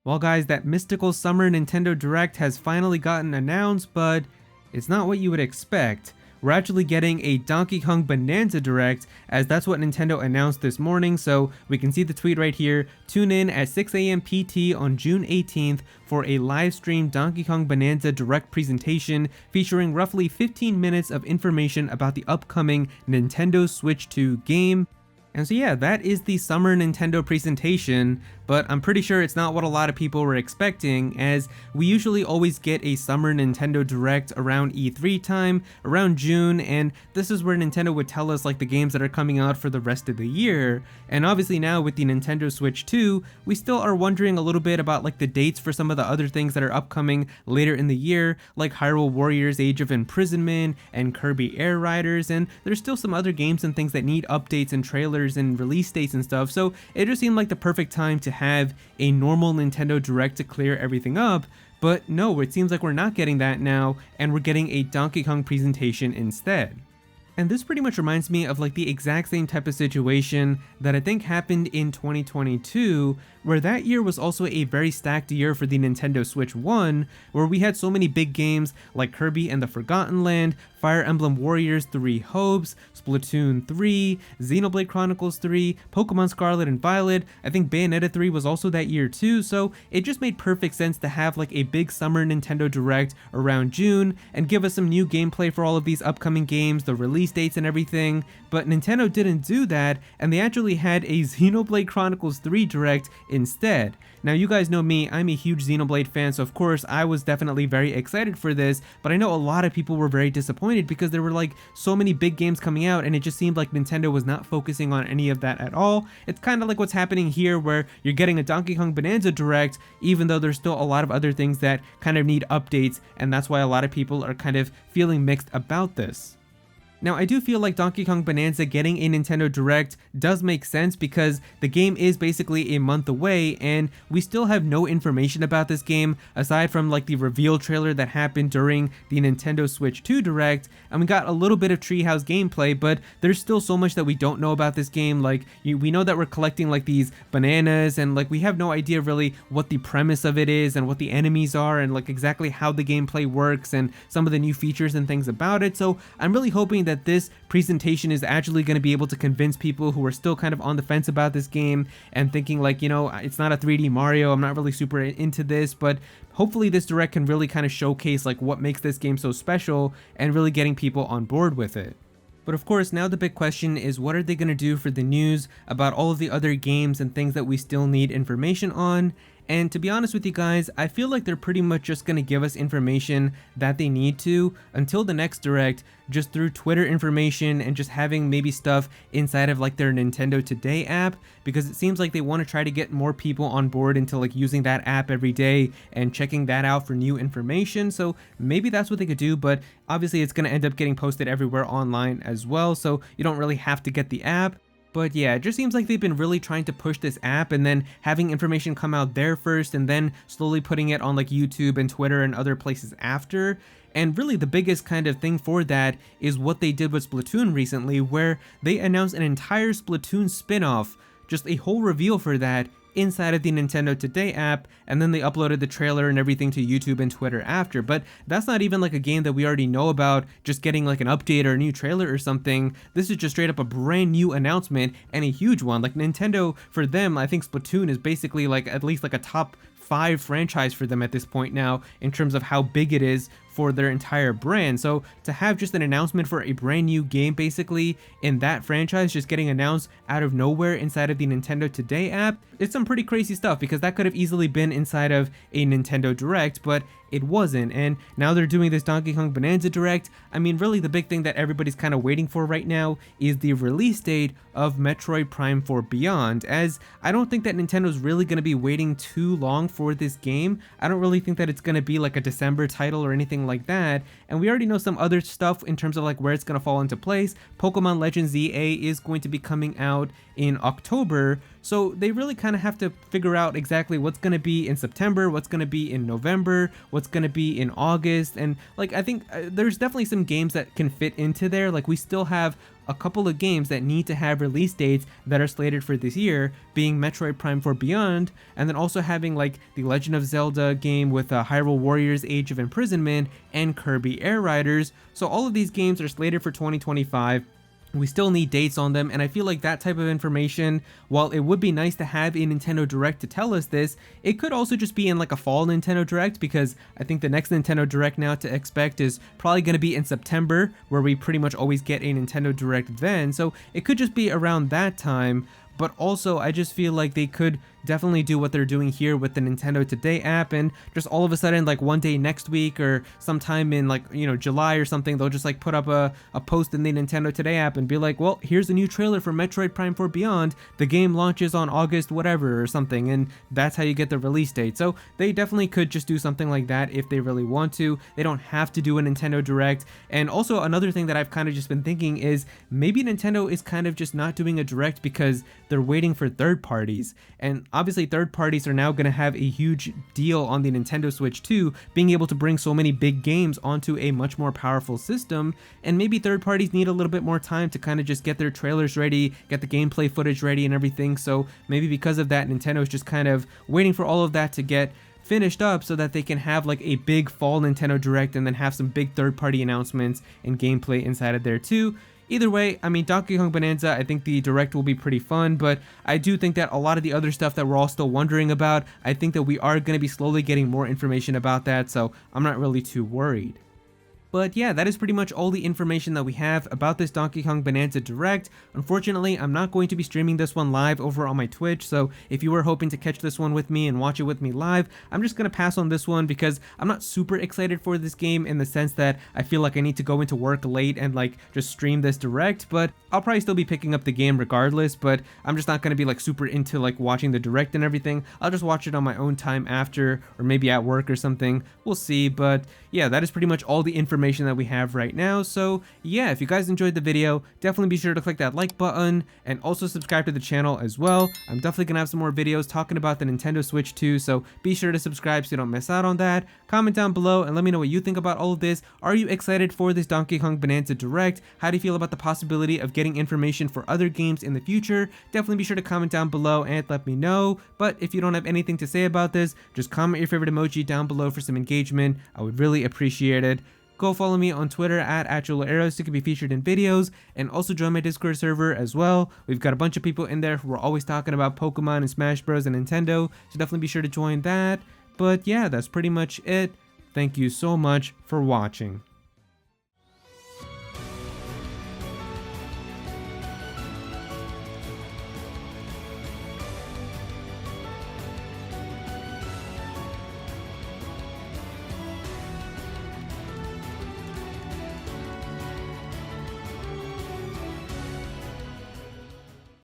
Well guys, that mystical summer Nintendo Direct has finally gotten announced, but it's not what you would expect. We're actually getting a Donkey Kong Bananza Direct, as that's what Nintendo announced this morning, so we can see the tweet right here. Tune in at 6 a.m. PT on June 18th for a live stream Donkey Kong Bananza Direct presentation featuring roughly 15 minutes of information about the upcoming Nintendo Switch 2 game. And so yeah, that is the summer Nintendo presentation, but I'm pretty sure it's not what a lot of people were expecting, as we usually always get a summer Nintendo Direct around E3 time, around June, and this is where Nintendo would tell us like the games that are coming out for the rest of the year. And obviously now with the Nintendo Switch 2, we still are wondering a little bit about like the dates for some of the other things that are upcoming later in the year, like Hyrule Warriors Age of Imprisonment and Kirby Air Riders, and there's still some other games and things that need updates and trailers and release dates and stuff, so it just seemed like the perfect time to have a normal Nintendo Direct to clear everything up. But no, it seems like we're not getting that now, and we're getting a Donkey Kong presentation instead. And this pretty much reminds me of like the exact same type of situation that I think happened in 2022, where that year was also a very stacked year for the Nintendo Switch 1, where we had so many big games like Kirby and the Forgotten Land, Fire Emblem Warriors 3 Hopes, Splatoon 3, Xenoblade Chronicles 3, Pokemon Scarlet and Violet. I think Bayonetta 3 was also that year too, so it just made perfect sense to have like a big summer Nintendo Direct around June and give us some new gameplay for all of these upcoming games, the release dates and everything. But Nintendo didn't do that, and they actually had a Xenoblade Chronicles 3 Direct instead. Now you guys know me, I'm a huge Xenoblade fan, so of course I was definitely very excited for this, but I know a lot of people were very disappointed because there were like so many big games coming out and it just seemed like Nintendo was not focusing on any of that at all. It's kind of like what's happening here, where you're getting a Donkey Kong Bonanza Direct even though there's still a lot of other things that kind of need updates, and that's why a lot of people are kind of feeling mixed about this. Now, I do feel like Donkey Kong Bananza getting a Nintendo Direct does make sense because the game is basically a month away and we still have no information about this game aside from like the reveal trailer that happened during the Nintendo Switch 2 Direct, and we got a little bit of Treehouse gameplay, but there's still so much that we don't know about this game. Like we know that we're collecting like these bananas, and like we have no idea really what the premise of it is and what the enemies are and like exactly how the gameplay works and some of the new features and things about it. So I'm really hoping that this presentation is actually going to be able to convince people who are still kind of on the fence about this game and thinking like, you know, it's not a 3D Mario, I'm not really super into this, but hopefully this Direct can really kind of showcase like what makes this game so special and really getting people on board with it. But of course, now the big question is, what are they going to do for the news about all of the other games and things that we still need information on? And to be honest with you guys, I feel like they're pretty much just going to give us information that they need to until the next Direct, just through Twitter information and just having maybe stuff inside of like their Nintendo Today app, because it seems like they want to try to get more people on board into like using that app every day and checking that out for new information. So maybe that's what they could do, but obviously it's going to end up getting posted everywhere online as well, so you don't really have to get the app. But yeah, it just seems like they've been really trying to push this app and then having information come out there first and then slowly putting it on like YouTube and Twitter and other places after. And really the biggest kind of thing for that is what they did with Splatoon recently, where they announced an entire Splatoon spin-off, just a whole reveal for that inside of the Nintendo Today app, and then they uploaded the trailer and everything to YouTube and Twitter after. But that's not even like a game that we already know about, just getting like an update or a new trailer or something. This is just straight up a brand new announcement, and a huge one. Like Nintendo, for them, I think Splatoon is basically like at least like a top 5 franchise for them at this point now in terms of how big it is for their entire brand. So to have just an announcement for a brand new game basically in that franchise just getting announced out of nowhere inside of the Nintendo Today app, it's some pretty crazy stuff, because that could have easily been inside of a Nintendo Direct, but it wasn't. And now they're doing this Donkey Kong Bananza Direct. I mean, really the big thing that everybody's kind of waiting for right now is the release date of Metroid Prime 4 Beyond, as I don't think that Nintendo's really going to be waiting too long for this game. I don't really think that it's going to be like a December title or anything like that, and we already know some other stuff in terms of like where it's going to fall into place. Pokemon Legends ZA is going to be coming out in October, So they really kind of have to figure out exactly what's going to be in September, what's going to be in November, what's going to be in August. And like, I think there's definitely some games that can fit into there. Like, we still have a couple of games that need to have release dates that are slated for this year, being Metroid Prime 4 Beyond, and then also having like the Legend of Zelda game with Hyrule Warriors Age of Imprisonment and Kirby Air Riders. So all of these games are slated for 2025. We still need dates on them, and I feel like that type of information, while it would be nice to have a Nintendo Direct to tell us this, it could also just be in like a fall Nintendo Direct, because I think the next Nintendo Direct now to expect is probably going to be in September, where we pretty much always get a Nintendo Direct then, so it could just be around that time. But also, I just feel like they could definitely do what they're doing here with the Nintendo Today app, and just all of a sudden, like one day next week or sometime in like, you know, July or something, they'll just like put up a post in the Nintendo Today app and be like, well, here's a new trailer for Metroid Prime 4 Beyond. The game launches on August whatever or something, and that's how you get the release date. So they definitely could just do something like that if they really want to. They don't have to do a Nintendo Direct. And also another thing that I've kind of just been thinking is maybe Nintendo is kind of just not doing a Direct because they're waiting for third parties. And obviously third parties are now going to have a huge deal on the Nintendo Switch 2, being able to bring so many big games onto a much more powerful system. And maybe third parties need a little bit more time to kind of just get their trailers ready, get the gameplay footage ready and everything. So maybe because of that, Nintendo is just kind of waiting for all of that to get finished up so that they can have like a big fall Nintendo Direct and then have some big third-party announcements and gameplay inside of there too. Either way, I mean, Donkey Kong Bananza, I think the Direct will be pretty fun, but I do think that a lot of the other stuff that we're all still wondering about, I think that we are going to be slowly getting more information about that, so I'm not really too worried. But yeah, that is pretty much all the information that we have about this Donkey Kong Bananza Direct. Unfortunately, I'm not going to be streaming this one live over on my Twitch, so if you were hoping to catch this one with me and watch it with me live, I'm just going to pass on this one because I'm not super excited for this game in the sense that I feel like I need to go into work late and like just stream this Direct, but I'll probably still be picking up the game regardless, but I'm just not going to be like super into like watching the Direct and everything. I'll just watch it on my own time after, or maybe at work or something. We'll see, but yeah, that is pretty much all the information that we have right now. So yeah, if you guys enjoyed the video, definitely be sure to click that like button and also subscribe to the channel as well. I'm definitely gonna have some more videos talking about the Nintendo Switch 2, so be sure to subscribe so you don't miss out on that. Comment down below and let me know what you think about all of this. Are you excited for this Donkey Kong Bananza Direct? How do you feel about the possibility of getting information for other games in the future? Definitely be sure to comment down below and let me know. But if you don't have anything to say about this, just comment your favorite emoji down below for some engagement. I would really appreciate it. Go follow me on Twitter at Aero so you can be featured in videos, and also join my Discord server as well. We've got a bunch of people in there who are always talking about Pokemon and Smash Bros and Nintendo, so definitely be sure to join that. But yeah, that's pretty much it. Thank you so much for watching.